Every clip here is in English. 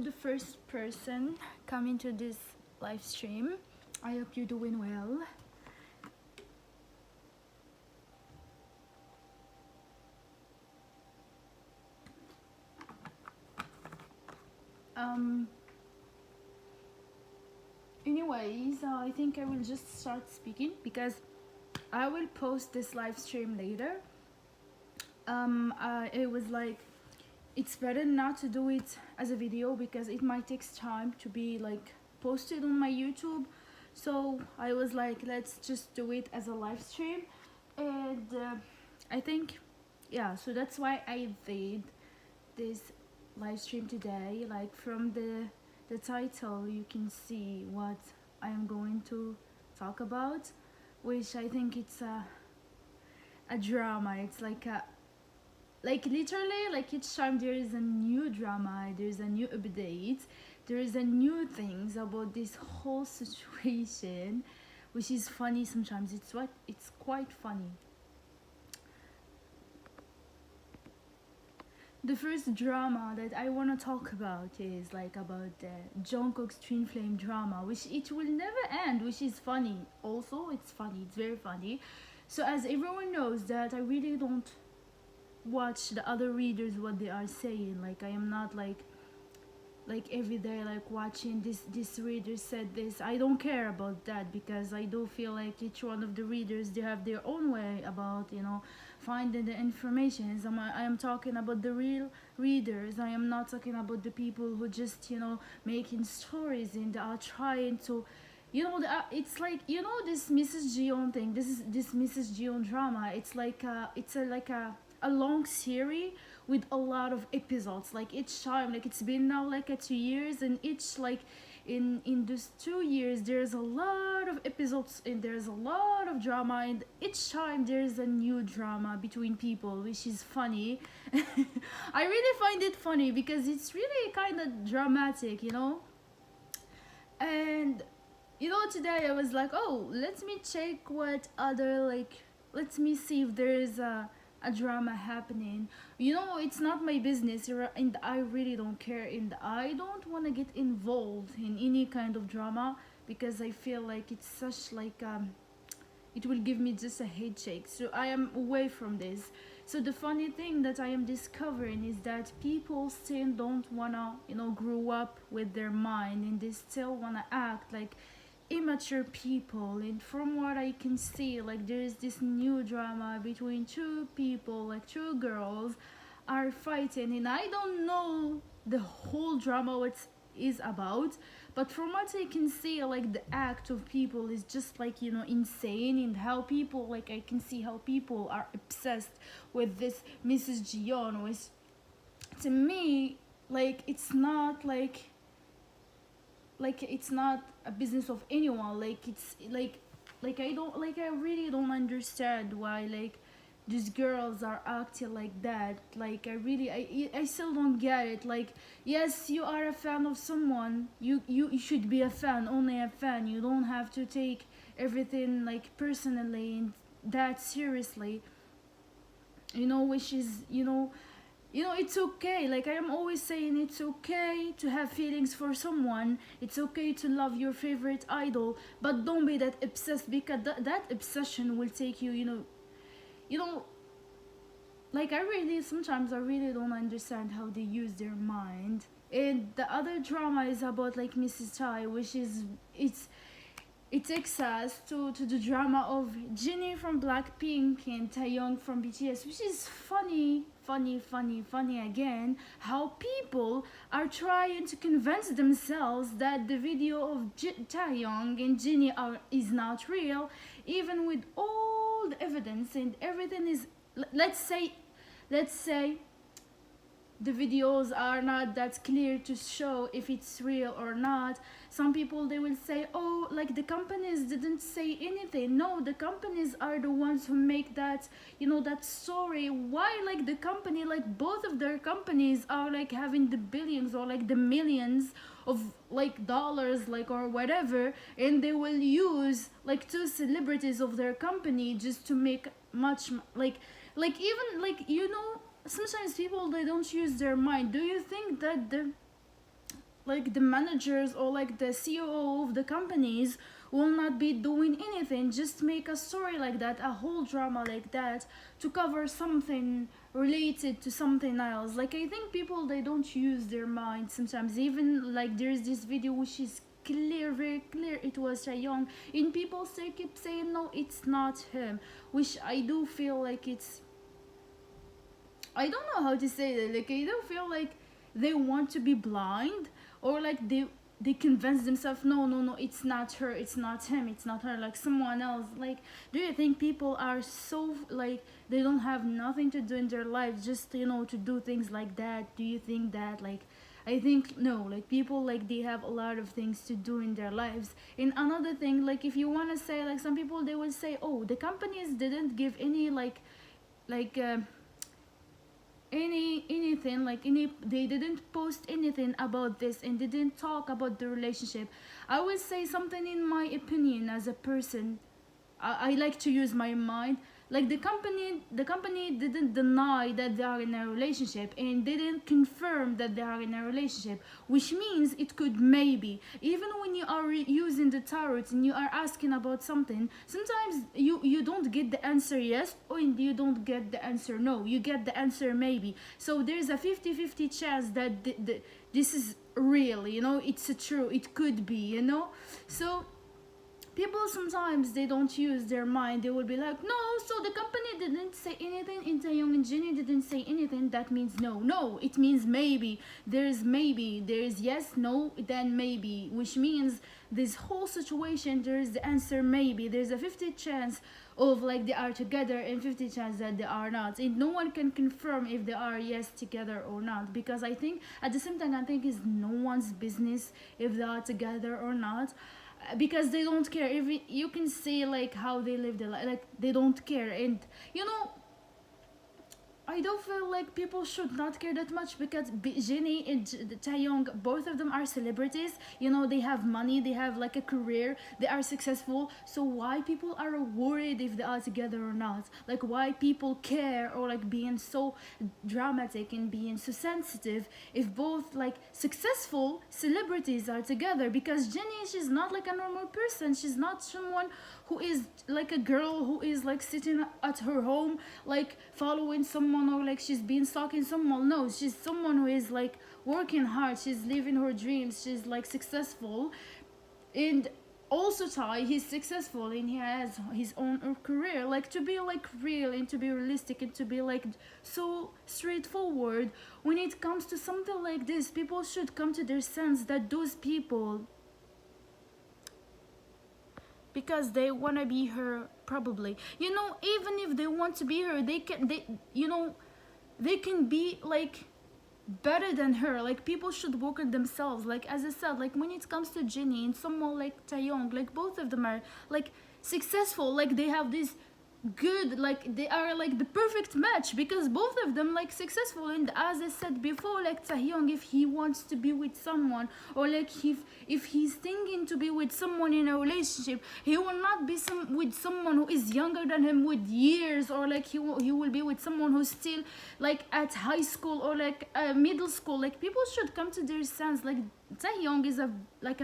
the first person coming to this live stream. I hope you're doing well. Anyways, I think I will just start speaking because I will post this live stream later. It was like, it's better not to do it as a video because it might take time to be like posted on my YouTube. So I was like, let's just do it as a live stream. And I think, yeah, so that's why I did this live stream today. Like from the title you can see what I am going to talk about, which I think it's a drama. It's like literally, like each time there is a new drama, there's a new update, there is a new things about this whole situation, which is funny sometimes. It's quite funny. The first drama that I want to talk about is like about the Jungkook's twin flame drama, which it will never end, which is funny. Also, it's funny. It's very funny. So as everyone knows that I really don't watch the other readers what they are saying. Like I am not like every day like watching this reader said this. I don't care about that because I do feel like each one of the readers, they have their own way about, you know, finding the information. I am talking about the real readers. I am not talking about the people who just, you know, making stories and are trying to, you know, it's like, you know, this Mrs. Jeon thing. This Mrs. Jeon drama. It's like a long series with a lot of episodes. Like each time, like it's been now like 2 years, and each like in those 2 years there's a lot of episodes and there's a lot of drama, and each time there's a new drama between people, which is funny. I really find it funny because it's really kind of dramatic, you know. And you know, today I was like, oh, let me check what other, like, let me see if there is a drama happening. You know, it's not my business, and I really don't care, and I don't want to get involved in any kind of drama because I feel like it's such like it will give me just a headache. So I am away from this. So the funny thing that I am discovering is that people still don't wanna, you know, grow up with their mind, and they still wanna act like immature people. And from what I can see, like there is this new drama between two people, like two girls are fighting, and I don't know the whole drama what is about, but from what I can see, like the act of people is just like, you know, insane. And how people, like I can see how people are obsessed with this Mrs. Jeon, which to me, like it's not like it's not a business of anyone. Like it's like I don't, like I really don't understand why like these girls are acting like that. Like I still don't get it. Like, yes, you are a fan of someone, you should be a fan, only a fan. You don't have to take everything like personally and that seriously, you know, which is, you know, it's okay. Like I am always saying, it's okay to have feelings for someone, it's okay to love your favorite idol, but don't be that obsessed, because that obsession will take you, you know, like sometimes I really don't understand how they use their mind. And the other drama is about like Mrs. Tai, which is, it takes us to the drama of Jennie from Blackpink and Taehyung from BTS, which is funny again. How people are trying to convince themselves that the video of Taehyung and Jennie is not real, even with all the evidence and everything is. Let's say the videos are not that clear to show if it's real or not. Some people, they will say, oh, like the companies didn't say anything. No, the companies are the ones who make that, you know, that story. Why, like the company, like both of their companies are like having the billions or like the millions of like dollars, like, or whatever, and they will use like two celebrities of their company just to make much, like even like, you know, sometimes people, they don't use their mind. Do you think that like the managers or like the CEO of the companies will not be doing anything, just make a story like that, a whole drama like that, to cover something related to something else. Like I think people, they don't use their mind sometimes. Even like there's this video which is clear, very clear, it was Taehyung, and people still keep saying no, it's not him, which I do feel like it's, I don't know how to say that. Like I don't feel like they want to be blind, or like they convince themselves, no, no, no, it's not her, it's not him, it's not her, like someone else. Like, do you think people are so like they don't have nothing to do in their lives, just to do things like that? Do you think that? Like, I think no. Like people, like they have a lot of things to do in their lives. And another thing, like if you want to say, like some people, they will say, oh, the companies didn't give any like anything, like any, they didn't post anything about this and didn't talk about the relationship. I will say something in my opinion as a person. I like to use my mind. Like the company didn't deny that they are in a relationship and didn't confirm that they are in a relationship, which means it could maybe, even when you are using the tarot and you are asking about something, sometimes you don't get the answer yes, or you don't get the answer no, you get the answer maybe. So there's a 50-50 chance that this is real, it's true, it could be. So people sometimes, they don't use their mind. They will be like, no, so the company didn't say anything, and Taehyung and Jennie didn't say anything, that means no, it means maybe. There's yes, no, then maybe, which means this whole situation, there's the answer maybe. There's a 50 chance of like they are together and 50 chance that they are not, and no one can confirm if they are yes together or not, because I think at the same time, I think it's no one's business if they are together or not, because they don't care. If you can see like how they live their life, like they don't care. And I don't feel like people should not care that much, because Jennie and Taehyung, both of them are celebrities. They have money, they have like a career, they are successful. So why people are worried if they are together or not? Like why people care, or like being so dramatic and being so sensitive if both like successful celebrities are together? Because Jennie, she's not like a normal person. She's not someone who is like a girl who is like sitting at her home, like following someone, or like she's been stalking someone. No, she's someone who is like working hard, she's living her dreams, she's like successful. And also Ty, he's successful and he has his own career. Like to be like real and to be realistic and to be like so straightforward when it comes to something like this, people should come to their sense that those people, because they want to be her, probably, even if they want to be her, they can be like better than her. Like people should work on themselves. Like as I said, like when it comes to Jennie and someone like Taehyung, like both of them are like successful, like they have this good, like they are like the perfect match, because both of them like successful. And as I said before, like Taehyung, if he wants to be with someone, or like if he's thinking to be with someone in a relationship, he will not be with someone who is younger than him with years, or like he will be with someone who's still like at high school or like middle school. Like people should come to their sense. Like Taehyung is a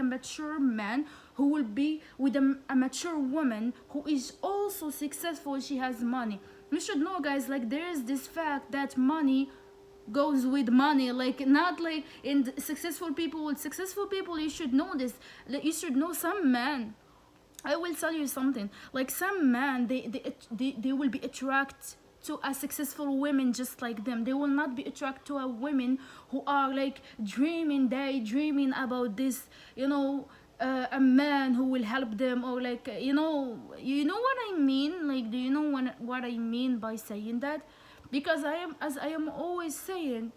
mature man who will be with a mature woman who is also successful. She has money. You should know, guys, like there is this fact that money goes with money. Like not like in successful people with successful people. You should know this. Like, you should know some men, I will tell you something, like some men, they will be attracted to a successful women just like them. They will not be attracted to a women who are like daydreaming about this, a man who will help them, or like what I mean. Like, do you know what I mean by saying that? Because as I am always saying,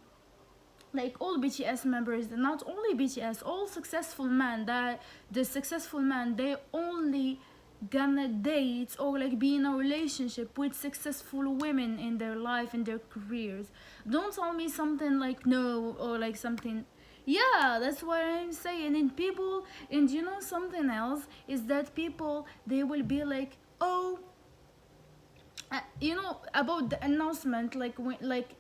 like all BTS members, not only BTS, all successful men, that the successful men, they only gonna date or like be in a relationship with successful women in their life, in their careers. Don't tell me something like no, or like something. Yeah, that's what I'm saying. And people, and something else is that people, they will be like, oh, about the announcement, like when, like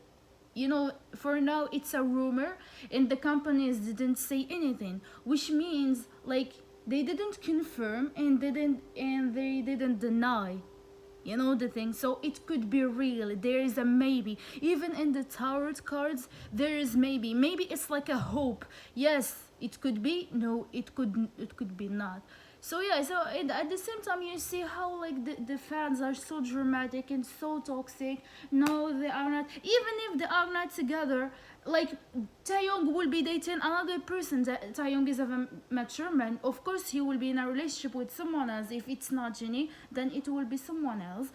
for now it's a rumor, and the companies didn't say anything, which means like they didn't confirm and they didn't deny. The thing. So it could be real. There is a maybe. Even in the tarot cards, there is maybe it's like a hope. Yes, it could be. No, it could be not. So yeah, so at the same time, you see how like the fans are so dramatic and so toxic. No, they are not. Even if they are not together, like Taehyung will be dating another person. Taehyung is a mature man. Of course, he will be in a relationship with someone else. If it's not Jennie, then it will be someone else,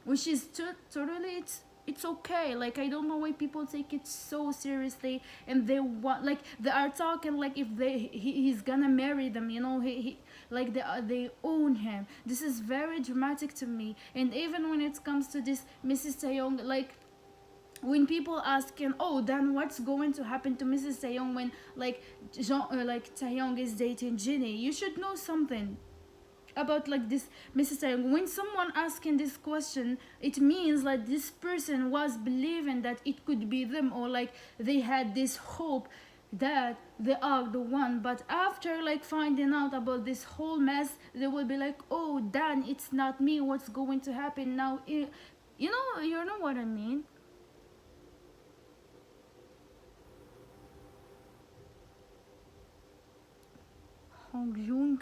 which is totally it's okay. Like, I don't know why people take it so seriously, and they want, like, they are talking like if he's gonna marry them. He like they own him. This is very dramatic to me. And even when it comes to this Mrs. Taehyung, like, when people asking, oh, then what's going to happen to Mrs. Taehyung when like Taehyung is dating Jennie? You should know something about like this Mrs. Taehyung. When someone asking this question, it means like this person was believing that it could be them, or like they had this hope that they are the one. But after like finding out about this whole mess, they will be like, oh, then it's not me. What's going to happen now? You know what I mean. Hong Jung,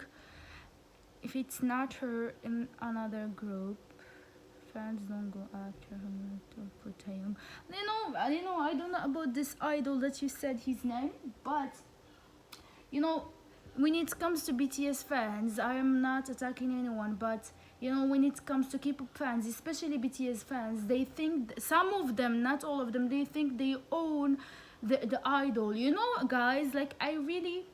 if it's not her in another group, fans don't go after him for Taeyong. I don't know about this idol that you said his name, but you know, when it comes to BTS fans, I am not attacking anyone, but when it comes to K-pop fans, especially BTS fans, they think, some of them, not all of them, they think they own the idol. Guys, like, I really,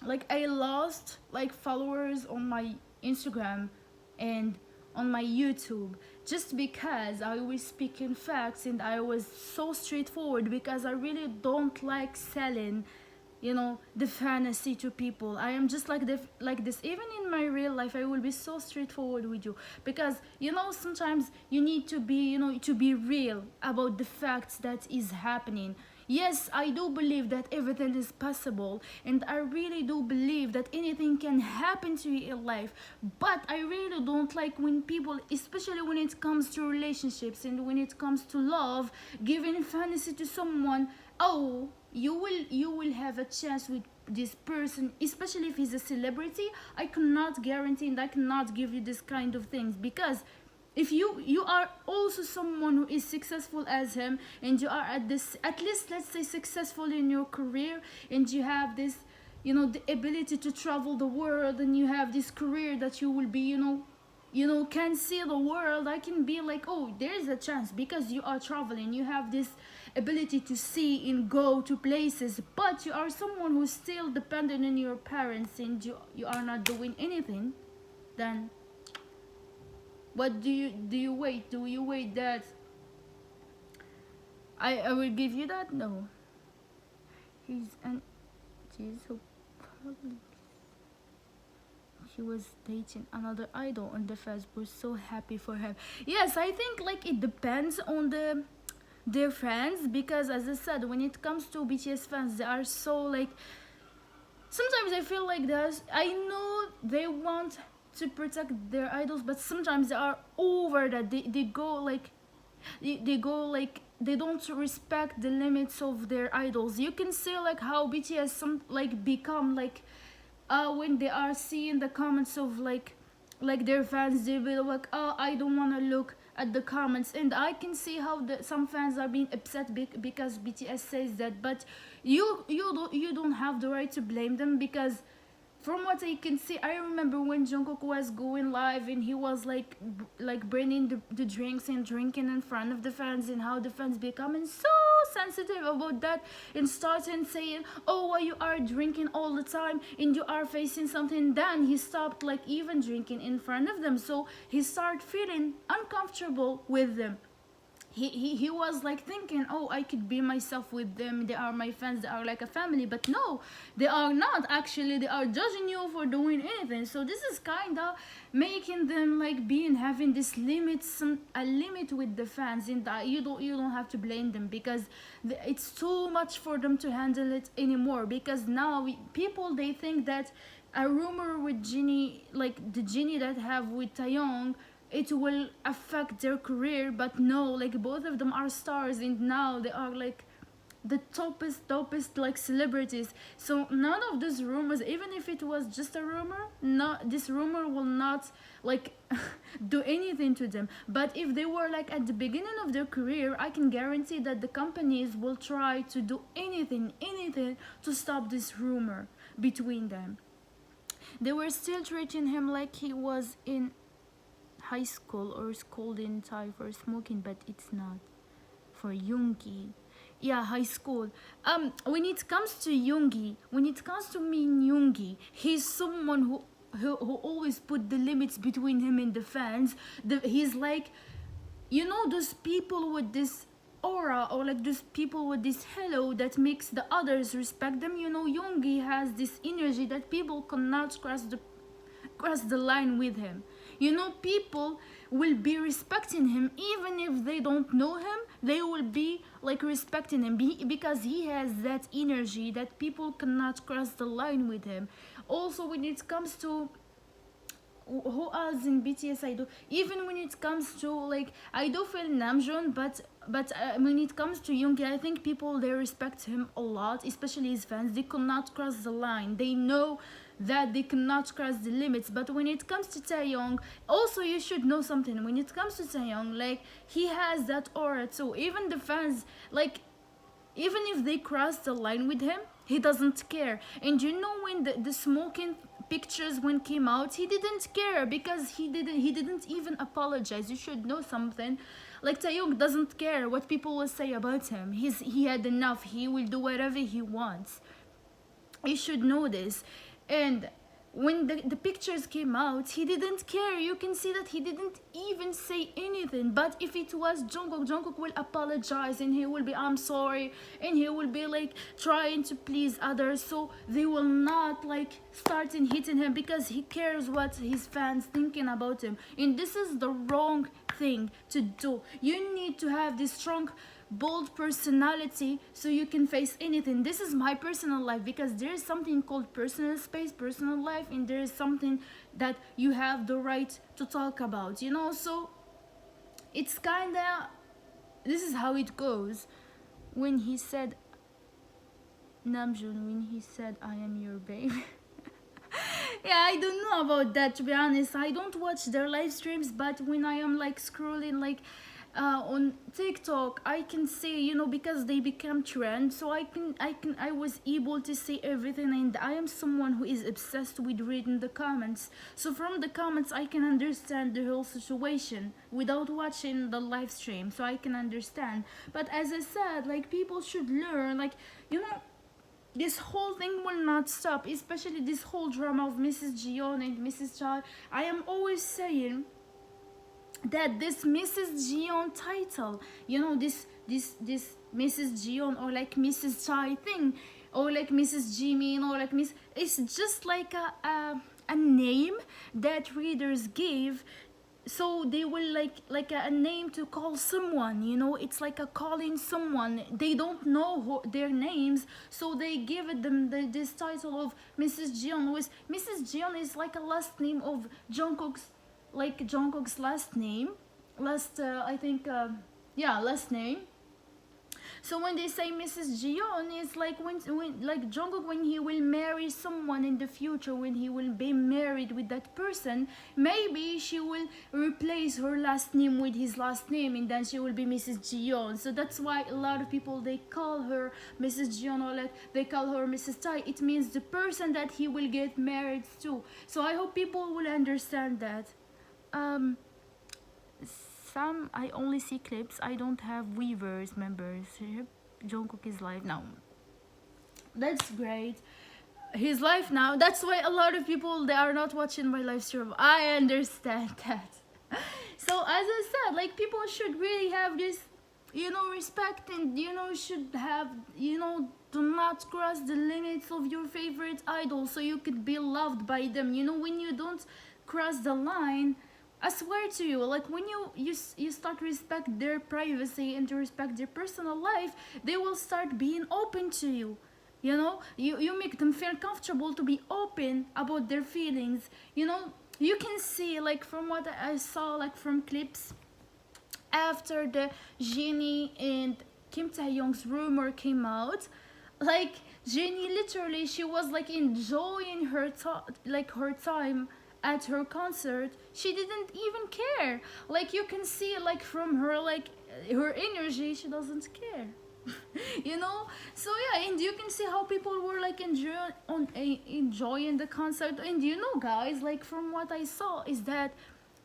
like, I lost like followers on my Instagram and on my YouTube just because I was speaking facts and I was so straightforward, because I really don't like selling the fantasy to people. I am just like this. Even in my real life, I will be so straightforward with you, because sometimes you need to be to be real about the facts that is happening. Yes, I do believe that everything is possible, and I really do believe that anything can happen to you in life. But I really don't like when people, especially when it comes to relationships and when it comes to love, giving fantasy to someone. Oh, you will have a chance with this person, especially if he's a celebrity. I cannot guarantee and I cannot give you this kind of things, because if you are also someone who is successful as him, and you are at least, let's say, successful in your career, and you have this the ability to travel the world, and you have this career that you will be can see the world, I can be like, oh, there is a chance, because you are traveling, you have this ability to see and go to places. But you are someone who's still dependent on your parents, and you are not doing anything. Then what do you wait? Do you wait that I will give you that? No. She's so probably he was dating another idol, and the fans were so happy for him. Yes, I think like it depends on their fans, because as I said, when it comes to BTS fans, they are so like, sometimes I feel like this. I know they want to protect their idols, but sometimes they are over that. They go like they don't respect the limits of their idols. You can see like how BTS become like when they are seeing the comments of like their fans, they will like, oh, I don't want to look at the comments. And I can see how some fans are being upset because BTS says that. But you don't have the right to blame them, because from what I can see, I remember when Jungkook was going live and he was like bringing the drinks and drinking in front of the fans, and how the fans becoming so sensitive about that, and starting saying, oh, why you are drinking all the time and you are facing something. Then he stopped like even drinking in front of them, so he started feeling uncomfortable with them. he was like thinking, oh, I could be myself with them, they are my fans, they are like a family. But no, they are not. Actually, they are judging you for doing anything. So this is kind of making them like being having this limit, a limit with the fans, and that you don't have to blame them, because it's too much for them to handle it anymore. Because now people, they think that a rumor with Jennie, like the Jennie that have with Taehyung, it will affect their career. But no, like both of them are stars, and now they are like the toppest like celebrities. So none of these rumors, even if it was just a rumor, not this rumor will not like do anything to them. But if they were like at the beginning of their career, I can guarantee that the companies will try to do anything to stop this rumor between them. They were still treating him like he was in high school or school in Thai for smoking, but it's not. For Yoongi, yeah, high school. When it comes to Yoongi, when it comes to Min Yoongi, he's someone who always put the limits between him and the fans. He's like, you know, those people with this aura, or like those people with this halo that makes the others respect them. You know, Yoongi has this energy that people cannot cross the line with him. You know, people will be respecting him even if they don't know him. They will be like respecting him because he has that energy that people cannot cross the line with him. Also, when it comes to who else in BTS, I do, even when it comes to like, I do feel Namjoon, but when it comes to Yoongi, I think people, they respect him a lot, especially his fans. They cannot cross the line. They know that they cannot cross the limits. But when it comes to Taehyung, also you should know something. When it comes to Taehyung, like he has that aura too. Even the fans, like even if they cross the line with him, he doesn't care. And you know, when the smoking pictures when came out, he didn't care because he didn't even apologize. You should know something. Like Taehyung doesn't care what people will say about him. He had enough. He will do whatever he wants. You should know this. And when the pictures came out, he didn't care. You can see that he didn't even say anything. But if it was Jungkook will apologize and he will be, I'm sorry, and he will be like trying to please others, so they will not like starting hitting him because he cares what his fans thinking about him. And this is the wrong thing to do. You need to have this strong, bold personality so you can face anything. This is my personal life, because there is something called personal space, personal life, and there is something that you have the right to talk about, you know. So it's kinda, this is how it goes. When he said, Namjoon, when he said, I am your baby. Yeah, I don't know about that, to be honest. I don't watch their live streams, but when I am like scrolling like on TikTok, I can see, you know, because they become trend, so I was able to see everything. And I am someone who is obsessed with reading the comments, so from the comments I can understand the whole situation without watching the live stream, so I can understand. But as I said, like people should learn, like, you know, this whole thing will not stop, especially this whole drama of Mrs. Jeon and Mrs. Chai. I am always saying that this Mrs. Jeon title, you know, this Mrs. Jeon or like Mrs. Chai thing, or like Mrs. Jimin, or like Miss, it's just like a name that readers give, so they will like a name to call someone, you know. It's like a calling someone. They don't know their names, so they give it them this title of Mrs. Jeon. With Mrs. Jeon is like a last name of Jungkook's, like Jungkook's last name, last name. So when they say Mrs. Jeon, it's like when like Jungkook, when he will marry someone in the future, when he will be married with that person, maybe she will replace her last name with his last name, and then she will be Mrs. Jeon. So that's why a lot of people, they call her Mrs. Jeon, or like they call her Mrs. Tai. It means the person that he will get married to. So I hope people will understand that. I only see clips. I don't have Weavers members. Jungkook is live now. That's great. He's live now. That's why a lot of people, they are not watching my live stream. I understand that. So as I said, like people should really have this respect, and should have, do not cross the limits of your favorite idol so you could be loved by them. When you don't cross the line, I swear to you, like when you start respect their privacy and to respect their personal life, they will start being open to you. You make them feel comfortable to be open about their feelings. You can see, like from what I saw, like from clips after the Jennie and Kim Taehyung's rumor came out, like Jennie literally, she was like enjoying her time at her concert. She didn't even care. Like you can see, like from her, like her energy, she doesn't care. you know so yeah, and you can see how people were like enjoying the concert. And guys, like from what I saw is that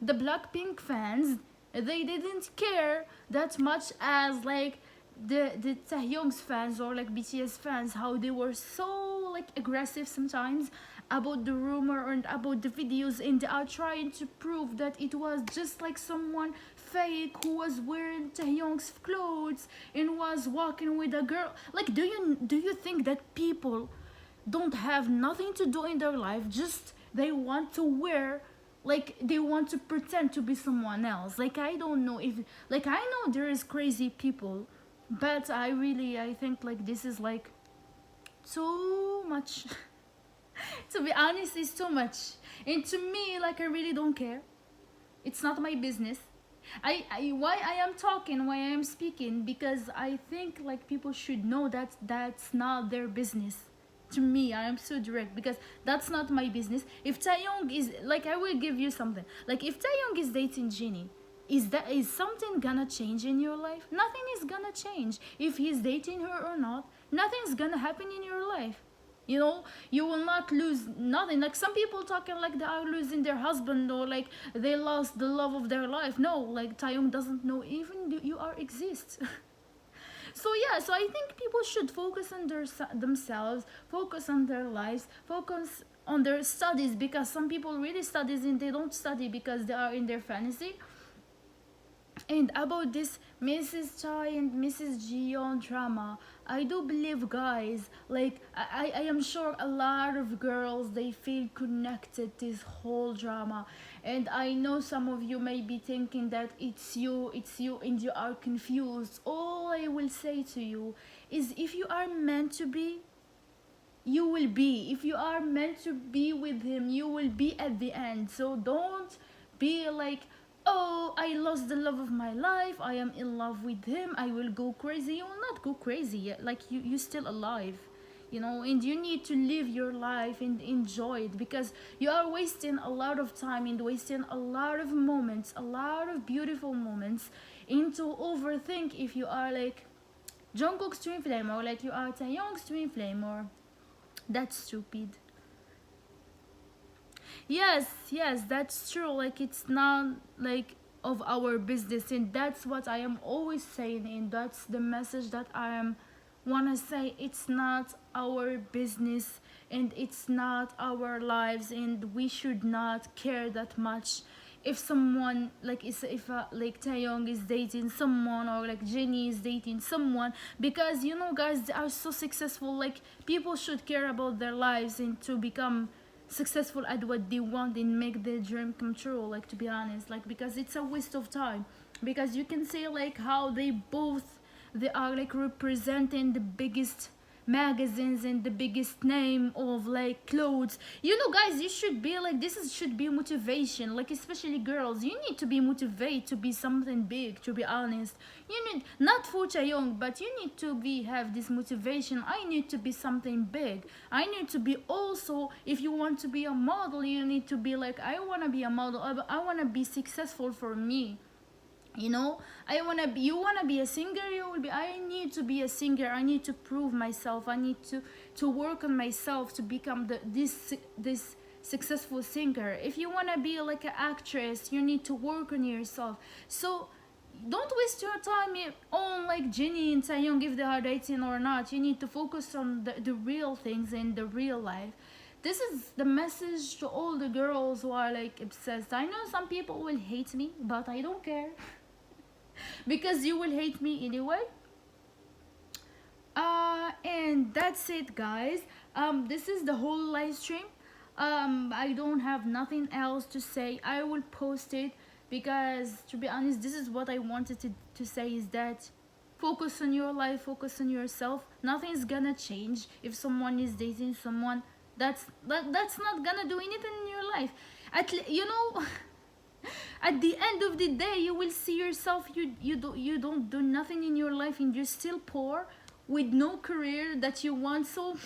the Blackpink fans, they didn't care that much as like the Taehyung's fans or like BTS fans, how they were so like aggressive sometimes about the rumor and about the videos, and they are trying to prove that it was just like someone fake who was wearing Taehyung's clothes and was walking with a girl. Like, do you think that people don't have nothing to do in their life, just they want to wear, like they want to pretend to be someone else? Like, I don't know if, like, I know there is crazy people, but I think like this is like too much. To be honest, it's too much. And to me, like, I really don't care. It's not my business. Why I am talking, why I am speaking, because I think like people should know that that's not their business. To me, I am so direct, because that's not my business. If Taeyong is like, I will give you something. Like, if Taeyong is dating Jennie, is something gonna change in your life? Nothing is gonna change. If he's dating her or not, nothing's gonna happen in your life. You will not lose nothing. Like, some people talking like they are losing their husband, or like they lost the love of their life. No, like Taeyong doesn't know even you are exist. So yeah, so I think people should focus on themselves, focus on their lives, focus on their studies, because some people really studies and they don't study because they are in their fantasy. And about this Mrs. Chai and Mrs. Jeon drama, I do believe, guys, like I am sure a lot of girls, they feel connected this whole drama. And I know some of you may be thinking that it's you, and you are confused. All I will say to you is, if you are meant to be, you will be. If you are meant to be with him, you will be at the end. So don't be like, oh, I lost the love of my life, I am in love with him, I will go crazy. You will not go crazy yet. Like, you're still alive, and you need to live your life and enjoy it, because you are wasting a lot of time and wasting a lot of moments, a lot of beautiful moments, into overthink if you are like Jungkook's twin flame, or like you are Taehyung's twin flame, or that's stupid. Yes, that's true. Like, it's not like of our business, and that's what I am always saying, and that's the message that I am wanna say. It's not our business, and it's not our lives, and we should not care that much if someone like if like Taeyong is dating someone, or like Jennie is dating someone, because guys, they are so successful. Like, people should care about their lives and to become successful at what they want and make their dream come true. Like, to be honest, like, because it's a waste of time, because you can say like how they are like representing the biggest magazines and the biggest name of like clothes. Guys, you should be like, should be motivation. Like, especially girls, you need to be motivated to be something big. To be honest, you need, not for Chaeyoung, but you need to have this motivation. I need to be something big. I need to be also, if you want to be a model, you need to be like, I want to be a model. I want to be successful for me. I want to be, you want to be a singer, you will be, I need to be a singer. I need to prove myself. I need to work on myself to become this successful singer. If you want to be like an actress, you need to work on yourself. So don't waste your time on like Jennie and Taehyung, if they are dating or not. You need to focus on the real things in the real life. This is the message to all the girls who are like obsessed. I know some people will hate me, but I don't care. because you will hate me anyway. And that's it, guys. This is the whole live stream. I don't have nothing else to say. I will post it because, to be honest, this is what I wanted to say, is that focus on your life, focus on yourself. Nothing's gonna change if someone is dating someone. That's not gonna do anything in your life. You know, at the end of the day, you will see yourself. You don't do nothing in your life, and you're still poor with no career that you want. So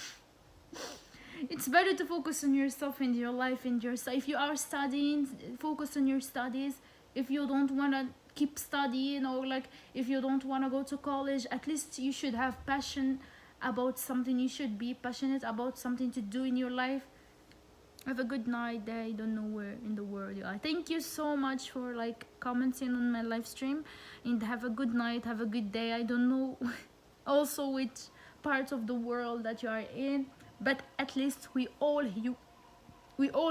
it's better to focus on yourself and your life and yourself. If you are studying, focus on your studies. If you don't want to keep studying, or like if you don't want to go to college, at least you should have passion about something. You should be passionate about something to do in your life. Have a good night. I don't know where in the world you are. Thank you so much for like commenting on my live stream, and have a good night, have a good day. I don't know also which part of the world that you are in, but at least we all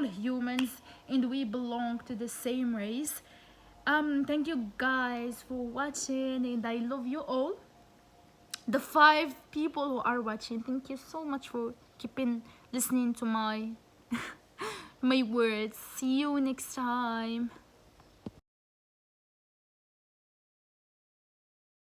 humans, and we belong to the same race. Thank you guys for watching, and I love you all. The 5 people who are watching, thank you so much for keeping listening to my my words. See you next time.